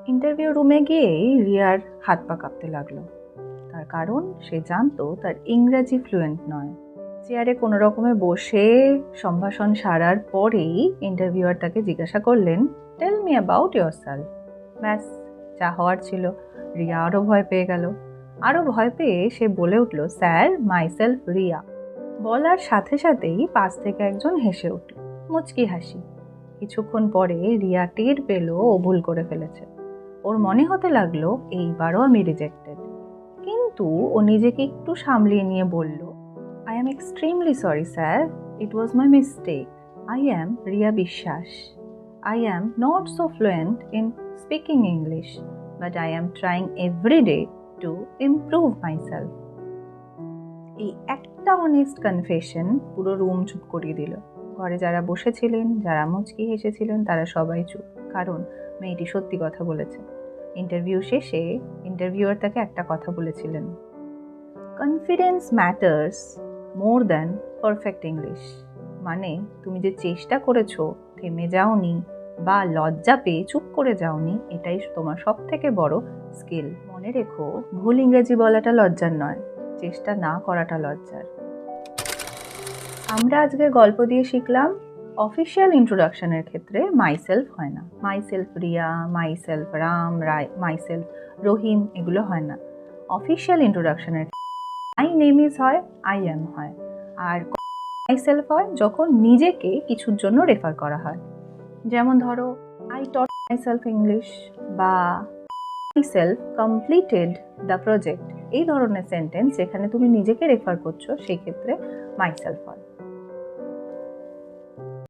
Interview রুমে গিয়েই রিয়ার হাত পা কাঁপতে লাগলো। তার কারণ সে জানতো তার ইংরাজি ফ্লুয়েন্ট নয়। চেয়ারে কোনো রকমে বসে সম্ভাষণ সারার পরেই ইন্টারভিউয়ার তাকে জিজ্ঞাসা করলেন, টেল মি অ্যাবাউট ইয়োরসেলফ। ব্যাস, যা হওয়ার ছিল। রিয়া আরও ভয় পেয়ে গেল। আরও ভয় পেয়ে সে বলে উঠল, স্যার, মাইসেলফ রিয়া। বলার সাথে সাথেই পাশ থেকে একজন হেসে উঠল, মুচকি হাসি। কিছুক্ষণ পরে রিয়া টের পেল ও ভুল করে ফেলেছে। ওর মনে হতে লাগলো এইবারও আমি রিজেক্টেড। কিন্তু ও নিজেকে একটু সামলিয়ে নিয়ে বলল, I am extremely sorry, sir. It was my mistake. I am Riya Bishwas. I am not so fluent in speaking English, but I am trying every day to improve myself. এই একটা honest confession পুরো room চুপ করিয়ে দিল। ঘরে যারা বসেছিলেন, যারা মুচকি হেসেছিলেন, তারা সবাই চুপ, কারণ মেয়েটি সত্যি কথা বলেছে। ইন্টারভিউ শেষে ইন্টারভিউয়ার তাকে একটা কথা বলেছিলেন, confidence matters more than perfect English. মানে তুমি যে চেষ্টা করেছো, থেমে যাওনি বা লজ্জা পেয়ে চুপ করে যাওনি, এটাই তোমার সব থেকে বড় স্কিল। মনে রেখো, ভুল ইংরেজি বলাটা লজ্জার নয়, চেষ্টা না করাটা লজ্জার। আমরা আজকে গল্প দিয়ে শিখলাম অফিসিয়াল ইন্ট্রোডাকশনের ক্ষেত্রে মাইসেলফ হয় না। Myself Riya, myself Ram, myself Rahim, এগুলো হয় না। অফিসিয়াল ইন্ট্রোডাকশনের আই নেম ইজ হয়, আই এম হয়। আর মাইসেলফ হয় যখন নিজেকে কিছুর জন্য রেফার করা হয়। যেমন ধরো, আই টট মাইসেলফ ইংলিশ বা মাইসেলফ কমপ্লিটেড দ্য প্রজেক্ট। এই ধরনের সেন্টেন্স যেখানে তুমি নিজেকে রেফার করছো, সেক্ষেত্রে মাইসেলফ হয়।